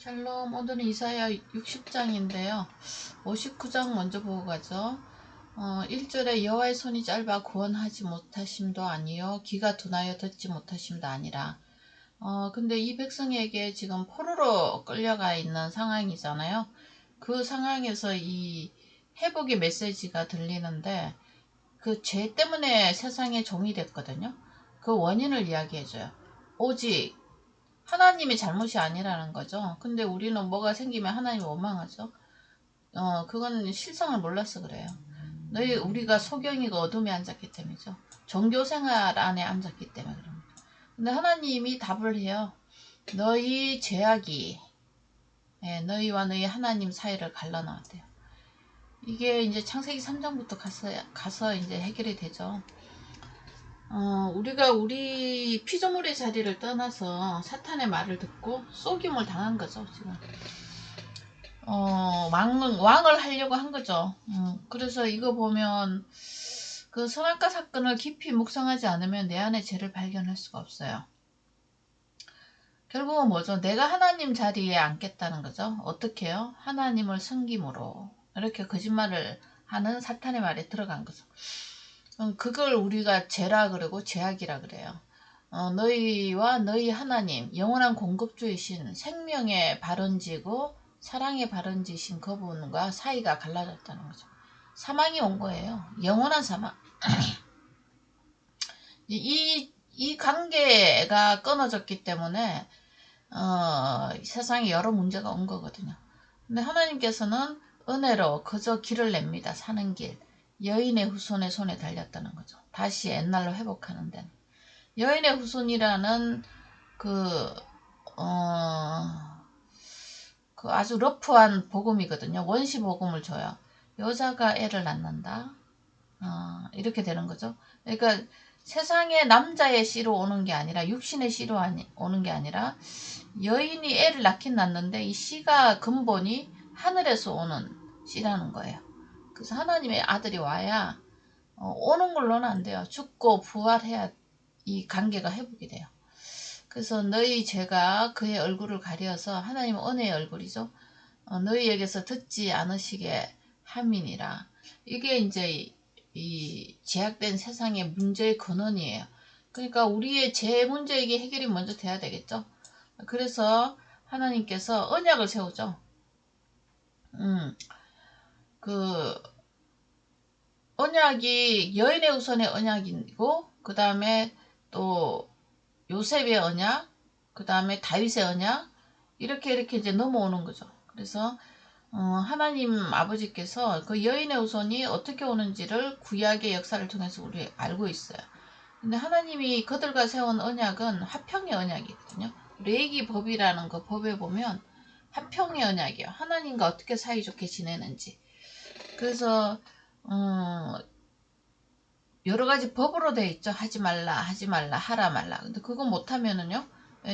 샬롬, 오늘은 이사야 60장인데요. 59장 먼저 보고 가죠. 1절에 여호와의 손이 짧아 구원하지 못하심도 아니요 귀가 둔하여 듣지 못하심도 아니라. 근데 이 백성에게 지금 포로로 끌려가 있는 상황이잖아요. 그 상황에서 이 회복의 메시지가 들리는데, 그 죄 때문에 세상의 종이 됐거든요. 그 원인을 이야기해줘요. 오직 하나님의 잘못이 아니라는 거죠. 근데 우리는 뭐가 생기면 하나님을 원망하죠. 그건 실상을 몰라서 그래요. 우리가 소경이고 어둠에 앉았기 때문이죠. 종교생활 안에 앉았기 때문에 그럽니다. 근데 하나님이 답을 해요. 너희 죄악이 너희와 너희 하나님 사이를 갈라놨대요. 이게 이제 창세기 3장부터 가서 이제 해결이 되죠. 우리가 우리 피조물의 자리를 떠나서 사탄의 말을 듣고 속임을 당한 거죠, 지금. 왕을 하려고 한 거죠. 그래서 이거 보면 그 선악과 사건을 깊이 묵상하지 않으면 내 안에 죄를 발견할 수가 없어요. 결국은 뭐죠? 내가 하나님 자리에 앉겠다는 거죠. 어떻게 해요? 하나님을 섬김으로. 이렇게 거짓말을 하는 사탄의 말에 들어간 거죠. 그걸 우리가 죄라 그러고 죄악이라 그래요. 너희와 너희 하나님, 영원한 공급주이신 생명의 발원지고 사랑의 발원지신 그분과 사이가 갈라졌다는 거죠. 사망이 온 거예요. 영원한 사망. 이 관계가 끊어졌기 때문에 세상에 여러 문제가 온 거거든요. 근데 하나님께서는 은혜로 그저 길을 냅니다. 사는 길. 여인의 후손의 손에 달렸다는 거죠. 다시 옛날로 회복하는 데는. 여인의 후손이라는 그 아주 러프한 복음이거든요. 원시 복음을 줘요. 여자가 애를 낳는다. 이렇게 되는 거죠. 그러니까 세상에 남자의 씨로 오는 게 아니라 육신의 씨로 오는 게 아니라 여인이 애를 낳긴 낳는데 이 씨가 근본이 하늘에서 오는 씨라는 거예요. 그래서 하나님의 아들이 와야 오는 걸로는 안 돼요. 죽고 부활해야 이 관계가 회복이 돼요. 그래서 너희 죄가 그의 얼굴을 가려서 하나님은 은혜의 얼굴이죠. 너희에게서 듣지 않으시게 함이니라. 이게 이제 이 제약된 세상의 문제의 근원이에요. 그러니까 우리의 죄 문제 이게 해결이 먼저 돼야 되겠죠. 그래서 하나님께서 언약을 세우죠. 그 언약이 여인의 후손의 언약이고, 그 다음에 또 요셉의 언약, 그 다음에 다윗의 언약, 이렇게 이제 넘어오는 거죠. 그래서 하나님 아버지께서 그 여인의 후손이 어떻게 오는지를 구약의 역사를 통해서 우리 알고 있어요. 근데 하나님이 그들과 세운 언약은 화평의 언약이거든요. 레이기 법이라는 그 법에 보면 화평의 언약이에요. 하나님과 어떻게 사이좋게 지내는지. 그래서 여러 가지 법으로 되어 있죠. 하지 말라, 하지 말라, 하라 말라. 근데 그거 못하면은요,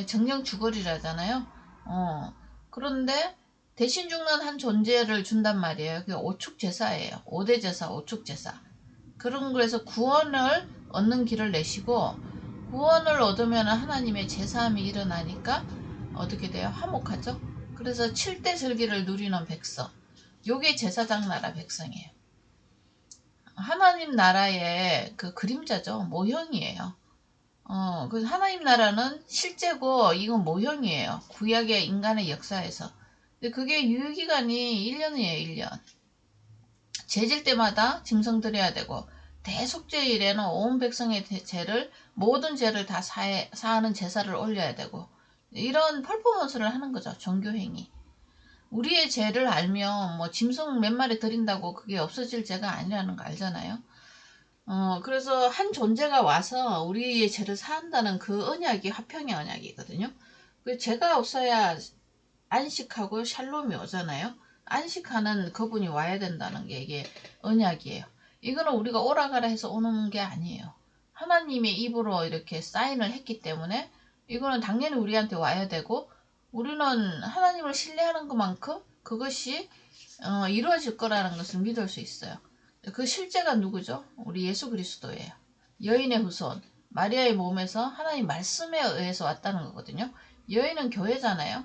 정령 죽으리라잖아요. 그런데 대신 죽는 한 존재를 준단 말이에요. 그게 오축 제사예요. 5대 제사, 오축 제사. 그런 거에서 구원을 얻는 길을 내시고, 구원을 얻으면 하나님의 제사함이 일어나니까 어떻게 돼요? 화목하죠. 그래서 7대 절기를 누리는 백성. 요게 제사장 나라 백성이에요. 하나님 나라의 그 그림자죠. 모형이에요. 그 하나님 나라는 실제고 이건 모형이에요. 구약의 인간의 역사에서. 근데 그게 유효기간이 1년이에요. 1년. 제질 때마다 짐승 드려야 되고, 대속죄일에는 온 백성의 죄를, 모든 죄를 다 사하는 제사를 올려야 되고, 이런 퍼포먼스를 하는 거죠. 종교행위. 우리의 죄를 알면 뭐 짐승 몇 마리 드린다고 그게 없어질 죄가 아니라는 거 알잖아요. 그래서 한 존재가 와서 우리의 죄를 사한다는 그 언약이 화평의 언약이거든요. 그 죄가 없어야 안식하고 샬롬이 오잖아요. 안식하는 그분이 와야 된다는 게 이게 언약이에요. 이거는 우리가 오라가라 해서 오는 게 아니에요. 하나님의 입으로 이렇게 사인을 했기 때문에 이거는 당연히 우리한테 와야 되고, 우리는 하나님을 신뢰하는 것만큼 그것이 이루어질 거라는 것을 믿을 수 있어요. 그 실제가 누구죠? 우리 예수 그리스도예요. 여인의 후손, 마리아의 몸에서 하나님 말씀에 의해서 왔다는 거거든요. 여인은 교회잖아요.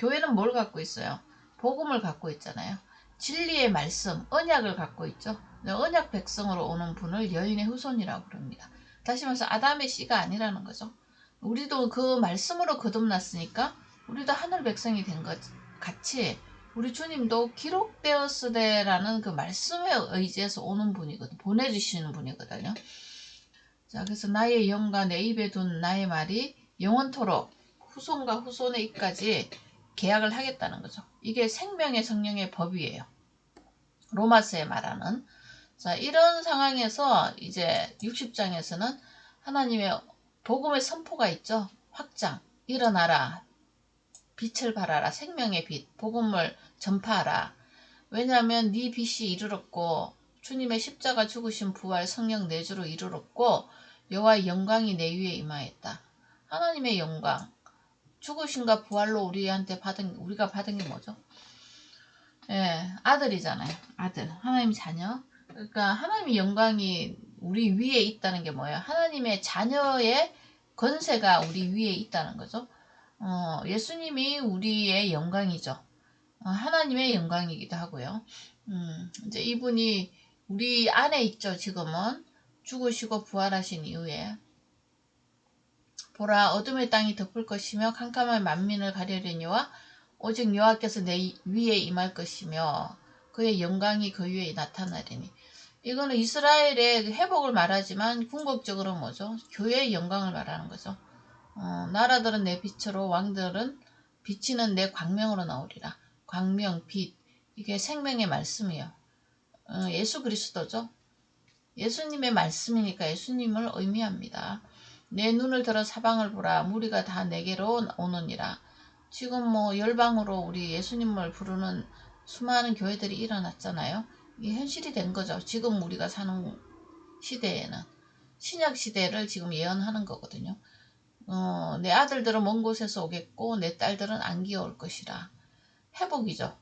교회는 뭘 갖고 있어요? 복음을 갖고 있잖아요. 진리의 말씀, 언약을 갖고 있죠. 언약 백성으로 오는 분을 여인의 후손이라고 부릅니다. 다시 말해서 아담의 씨가 아니라는 거죠. 우리도 그 말씀으로 거듭났으니까 우리도 하늘 백성이 된 것 같이 우리 주님도 기록되었으되라는 그 말씀에 의지해서 오는 분이거든. 보내주시는 분이거든요. 자, 그래서 나의 영과 내 입에 둔 나의 말이 영원토록 후손과 후손의 입까지 계약을 하겠다는 거죠. 이게 생명의 성령의 법이에요. 로마서에 말하는. 자, 이런 상황에서 이제 60장에서는 하나님의 복음의 선포가 있죠. 확장, 일어나라, 빛을 발하라, 생명의 빛, 복음을 전파하라. 왜냐하면 네 빛이 이르렀고 주님의 십자가 죽으신 부활 성령 내주로 이르렀고 여호와의 영광이 내 위에 임하였다. 하나님의 영광, 죽으신과 부활로 우리가 받은 게 뭐죠? 예, 아들이잖아요. 아들, 하나님 자녀. 그러니까 하나님의 영광이 우리 위에 있다는 게 뭐예요? 하나님의 자녀의 권세가 우리 위에 있다는 거죠. 예수님이 우리의 영광이죠. 하나님의 영광이기도 하고요. 이제 이분이 우리 안에 있죠. 지금은 죽으시고 부활하신 이후에 보라 어둠의 땅이 덮을 것이며 캄캄한 만민을 가려려니와 오직 여호와께서 내 위에 임할 것이며 그의 영광이 그 위에 나타나리니. 이거는 이스라엘의 회복을 말하지만 궁극적으로 뭐죠? 교회의 영광을 말하는 거죠. 나라들은 내 빛으로 왕들은 비치는 내 광명으로 나오리라. 광명, 빛, 이게 생명의 말씀이에요. 예수 그리스도죠. 예수님의 말씀이니까 예수님을 의미합니다. 내 눈을 들어 사방을 보라. 무리가 다 내게로 오느니라. 지금 뭐 열방으로 우리 예수님을 부르는 수많은 교회들이 일어났잖아요. 이게 현실이 된 거죠. 지금 우리가 사는 시대에는. 신약 시대를 지금 예언하는 거거든요. 내 아들들은 먼 곳에서 오겠고 내 딸들은 안기어 올 것이라. 회복이죠.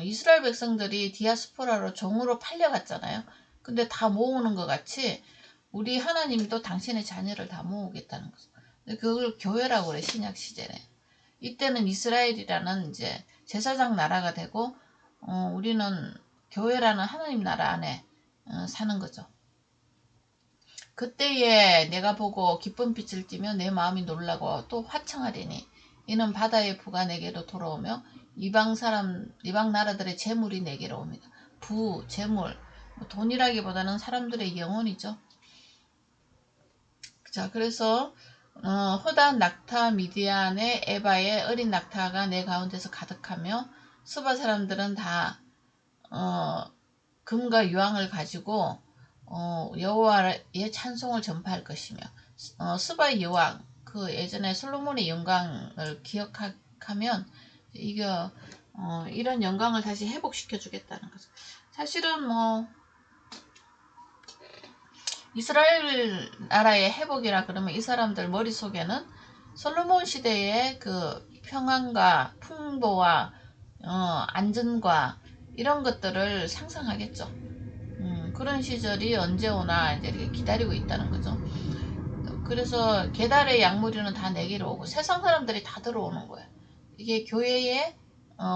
이스라엘 백성들이 디아스포라로 종으로 팔려갔잖아요. 근데 다 모으는 것 같이 우리 하나님도 당신의 자녀를 다 모으겠다는 거죠. 그걸 교회라고 그래, 신약 시대에. 이때는 이스라엘이라는 이제 제사장 나라가 되고, 우리는 교회라는 하나님 나라 안에 사는 거죠. 그때에 내가 보고 기쁜 빛을 띠며 내 마음이 놀라고 또 화청하리니 이는 바다의 부가 내게로 돌아오며 이방 나라들의 재물이 내게로 옵니다. 부, 재물, 돈이라기보다는 사람들의 영혼이죠. 자, 그래서 호단 낙타 미디안의 에바의 어린 낙타가 내 가운데서 가득하며 스바 사람들은 다 금과 유황을 가지고 여호와의 찬송을 전파할 것이며 스바의 여왕 그 예전에 솔로몬의 영광을 기억하면 이거 이런 영광을 다시 회복시켜 주겠다는 거죠. 사실은 뭐 이스라엘 나라의 회복이라 그러면 이 사람들 머릿속에는 솔로몬 시대의 그 평안과 풍보와 안전과 이런 것들을 상상하겠죠. 그런 시절이 언제 오나 이제 이렇게 기다리고 있다는 거죠. 그래서 계달의 약물이는 다 내게로 오고 세상 사람들이 다 들어오는 거예요. 이게 교회의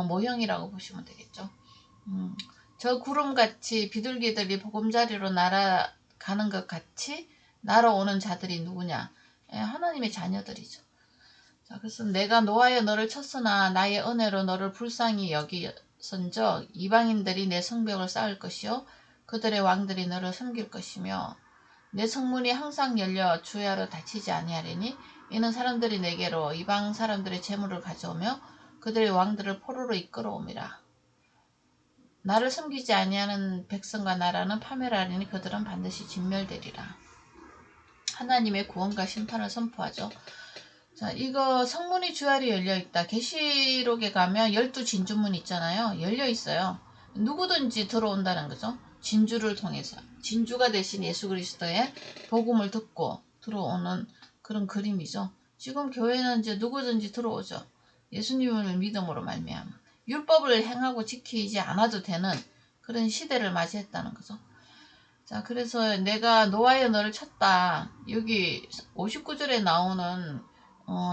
모형이라고 보시면 되겠죠. 저 구름같이 비둘기들이 보금자리로 날아가는 것 같이 날아오는 자들이 누구냐? 하나님의 자녀들이죠. 자, 그래서 내가 노하여 너를 쳤으나 나의 은혜로 너를 불쌍히 여기선적 이방인들이 내 성벽을 쌓을 것이요 그들의 왕들이 너를 섬길 것이며 내 성문이 항상 열려 주야로 닫히지 아니하리니 이는 사람들이 내게로 이방 사람들의 재물을 가져오며 그들의 왕들을 포로로 이끌어옴이라. 나를 섬기지 아니하는 백성과 나라는 파멸하리니 그들은 반드시 진멸되리라. 하나님의 구원과 심판을 선포하죠. 자, 이거 성문이 주야로 열려있다. 계시록에 가면 12진주문 있잖아요. 열려있어요. 누구든지 들어온다는 거죠. 진주를 통해서. 진주가 되신 예수 그리스도의 복음을 듣고 들어오는 그런 그림이죠. 지금 교회는 이제 누구든지 들어오죠. 예수님을 믿음으로 말미암아. 율법을 행하고 지키지 않아도 되는 그런 시대를 맞이했다는 거죠. 자, 그래서 내가 노하여 너를 쳤다. 여기 59절에 나오는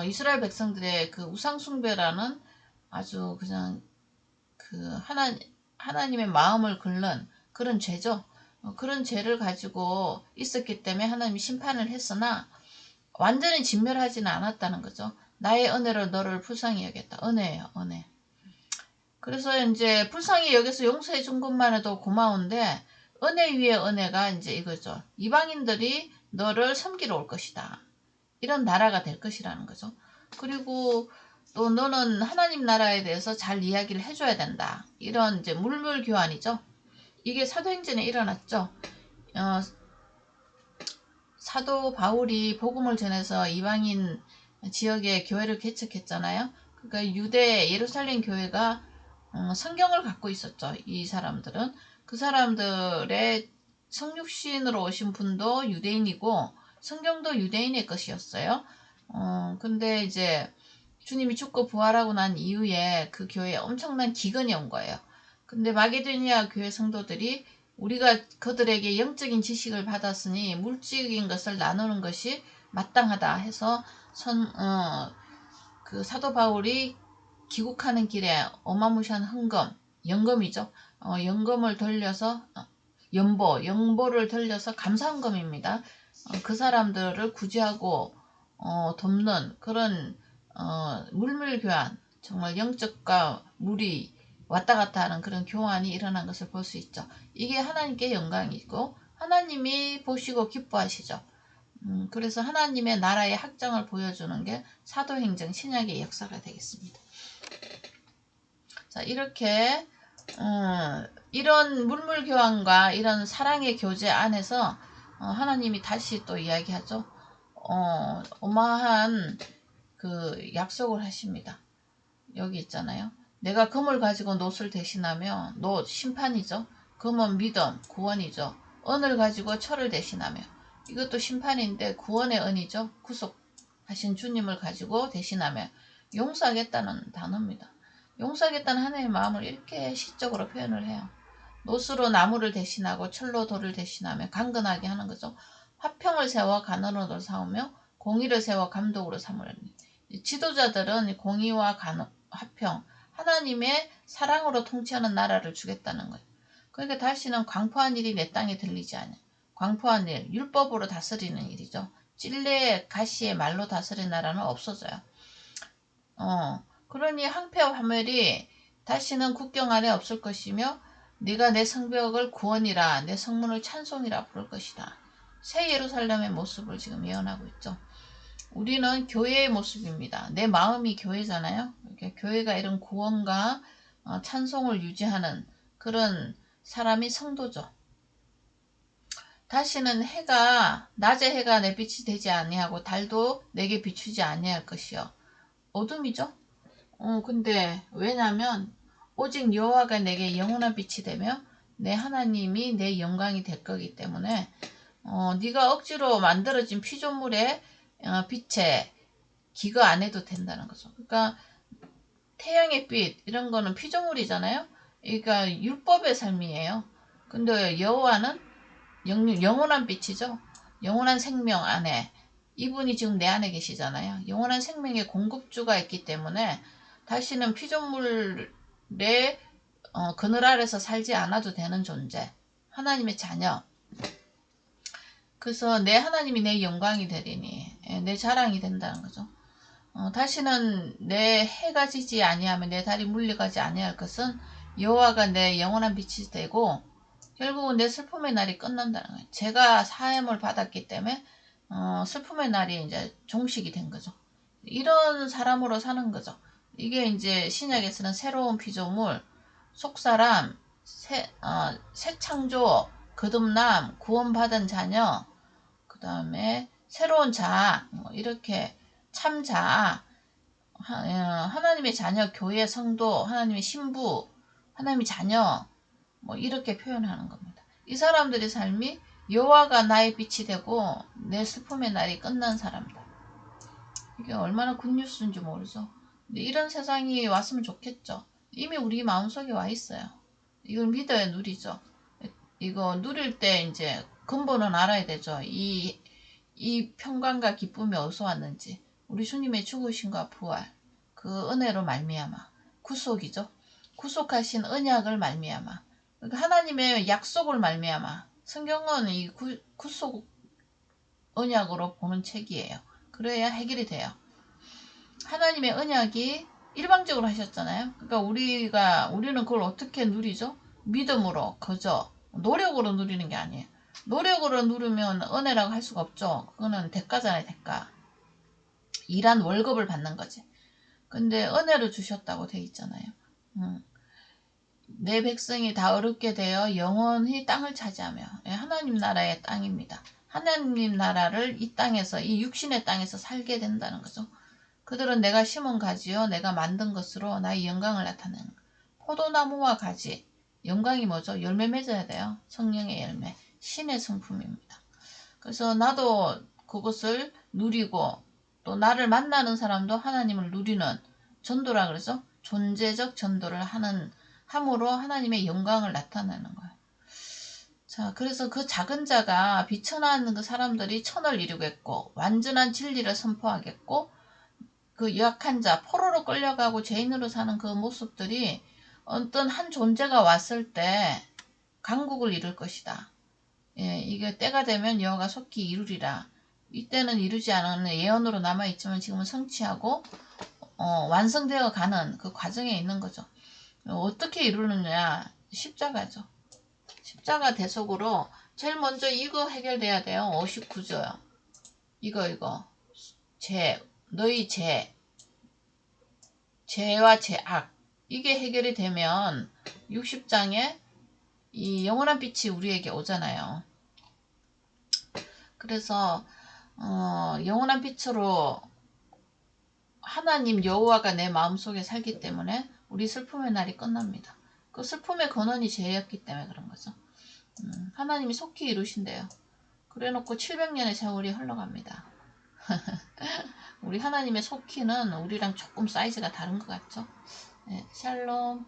이스라엘 백성들의 그 우상숭배라는 아주 그냥 그 하나님의 마음을 긁는 그런 죄죠. 그런 죄를 가지고 있었기 때문에 하나님이 심판을 했으나 완전히 진멸하지는 않았다는 거죠. 나의 은혜로 너를 불쌍히 여겼다. 은혜예요, 은혜. 그래서 이제 불쌍히 여기서 용서해 준 것만 해도 고마운데 은혜 위에 은혜가 이제 이거죠. 이방인들이 너를 섬기러 올 것이다. 이런 나라가 될 것이라는 거죠. 그리고 또 너는 하나님 나라에 대해서 잘 이야기를 해줘야 된다. 이런 이제 물물 교환이죠. 이게 사도행전에 일어났죠. 사도 바울이 복음을 전해서 이방인 지역에 교회를 개척했잖아요. 그러니까 유대 예루살렘 교회가 성경을 갖고 있었죠. 이 사람들은 그 사람들의 성육신으로 오신 분도 유대인이고 성경도 유대인의 것이었어요. 근데 이제 주님이 죽고 부활하고 난 이후에 그 교회에 엄청난 기근이 온 거예요. 근데 마게도니아 교회 성도들이 우리가 그들에게 영적인 지식을 받았으니 물질적인 것을 나누는 것이 마땅하다 해서 그 사도 바울이 귀국하는 길에 어마무시한 연금이죠. 연금을 돌려서 연보를 돌려서 감사헌금입니다. 그 사람들을 구제하고 돕는 그런 물물교환, 정말 영적과 물이 왔다 갔다 하는 그런 교환이 일어난 것을 볼 수 있죠. 이게 하나님께 영광이고 하나님이 보시고 기뻐하시죠. 그래서 하나님의 나라의 확장을 보여주는 게 사도행전 신약의 역사가 되겠습니다. 자, 이렇게 이런 물물교환과 이런 사랑의 교제 안에서 하나님이 다시 또 이야기하죠. 어마한 그 약속을 하십니다. 여기 있잖아요. 내가 금을 가지고 놋을 대신하며, 놋 심판이죠. 금은 믿음, 구원이죠. 은을 가지고 철을 대신하며, 이것도 심판인데 구원의 은이죠. 구속하신 주님을 가지고 대신하며 용서하겠다는 단어입니다. 용서하겠다는 하나님의 마음을 이렇게 시적으로 표현을 해요. 놋으로 나무를 대신하고 철로 돌을 대신하며 강건하게 하는 거죠. 화평을 세워 간언으로 삼으며 공의를 세워 감독으로 삼으려니. 지도자들은 공의와 화평, 하나님의 사랑으로 통치하는 나라를 주겠다는 거예요. 그러니까 다시는 광포한 일이 내 땅에 들리지 않아요. 광포한 일, 율법으로 다스리는 일이죠. 찔레 가시의 말로 다스리는 나라는 없어져요. 그러니 항폐와 화멸이 다시는 국경 안에 없을 것이며 네가 내 성벽을 구원이라 내 성문을 찬송이라 부를 것이다. 새 예루살렘의 모습을 지금 예언하고 있죠. 우리는 교회의 모습입니다. 내 마음이 교회잖아요. 이렇게 교회가 이런 구원과 찬송을 유지하는 그런 사람이 성도죠. 다시는 낮의 해가 내 빛이 되지 아니하고 달도 내게 비추지 아니할 것이요. 어둠이죠. 근데 왜냐면 오직 여호와가 내게 영원한 빛이 되며 내 하나님이 내 영광이 될 거기 때문에 네가 억지로 만들어진 피조물의 빛에 기거 안 해도 된다는 거죠. 그러니까 태양의 빛 이런 거는 피조물이잖아요. 그러니까 율법의 삶이에요. 근데 여호와는 영원한 빛이죠. 영원한 생명 안에 이분이 지금 내 안에 계시잖아요. 영원한 생명의 공급주가 있기 때문에 다시는 피조물의 그늘 아래서 살지 않아도 되는 존재. 하나님의 자녀. 그래서 내 하나님이 내 영광이 되리니 내 자랑이 된다는 거죠. 다시는 내 해가 지지 아니하며 내 달이 물려가지 아니할 것은 여호와가 내 영원한 빛이 되고 결국은 내 슬픔의 날이 끝난다는 거예요. 제가 사함을 받았기 때문에 슬픔의 날이 이제 종식이 된 거죠. 이런 사람으로 사는 거죠. 이게 이제 신약에서는 새로운 피조물, 속사람, 새 창조, 거듭남, 구원받은 자녀, 그 다음에 새로운 자, 이렇게 참자, 하나님의 자녀, 교회 성도, 하나님의 신부, 하나님의 자녀, 이렇게 표현하는 겁니다. 이 사람들의 삶이 여호와가 나의 빛이 되고 내 슬픔의 날이 끝난 사람들. 이게 얼마나 굿뉴스인지 모르죠. 근데 이런 세상이 왔으면 좋겠죠. 이미 우리 마음속에 와 있어요. 이걸 믿어야 누리죠. 이거 누릴 때 이제 근본은 알아야 되죠. 이 평강과 기쁨이 어디서 왔는지. 우리 주님의 죽으심과 부활, 그 은혜로 말미암아 구속이죠. 구속하신 언약을 말미암아. 그러니까 하나님의 약속을 말미암아. 성경은 이 구속 언약으로 보는 책이에요. 그래야 해결이 돼요. 하나님의 언약이 일방적으로 하셨잖아요. 그러니까 우리는 그걸 어떻게 누리죠? 믿음으로, 그저 노력으로 누리는 게 아니에요. 노력으로 누르면 은혜라고 할 수가 없죠. 그거는 대가잖아요, 대가. 일한 월급을 받는 거지. 근데 은혜로 주셨다고 돼 있잖아요. 내 백성이 다 어렵게 되어 영원히 땅을 차지하며. 하나님 나라의 땅입니다. 하나님 나라를 이 땅에서, 이 육신의 땅에서 살게 된다는 거죠. 그들은 내가 심은 가지요 내가 만든 것으로 나의 영광을 나타내는 거예요. 포도나무와 가지. 영광이 뭐죠? 열매 맺어야 돼요. 성령의 열매. 신의 성품입니다. 그래서 나도 그것을 누리고 또 나를 만나는 사람도 하나님을 누리는 전도라 그래서 존재적 전도를 함으로 하나님의 영광을 나타내는 거예요. 자, 그래서 그 작은 자가 비천한 그 사람들이 천을 이루겠고 완전한 진리를 선포하겠고 그 약한 자, 포로로 끌려가고 죄인으로 사는 그 모습들이 어떤 한 존재가 왔을 때 강국을 이룰 것이다. 예, 이게 때가 되면 여호와가 속히 이루리라. 이때는 이루지 않은 예언으로 남아있지만 지금은 성취하고 완성되어 가는 그 과정에 있는 거죠. 어떻게 이루느냐? 십자가죠. 십자가 대속으로 제일 먼저 이거 해결돼야 돼요. 59조요. 이거. 너희 죄와 죄악. 이게 해결이 되면 60장에 이 영원한 빛이 우리에게 오잖아요. 그래서 영원한 빛으로 하나님 여호와가 내 마음속에 살기 때문에 우리 슬픔의 날이 끝납니다. 그 슬픔의 근원이 죄였기 때문에 그런 거죠. 하나님이 속히 이루신대요. 그래놓고 700년의 세월이 흘러갑니다. 우리 하나님의 속히는 우리랑 조금 사이즈가 다른 것 같죠? 네, 샬롬.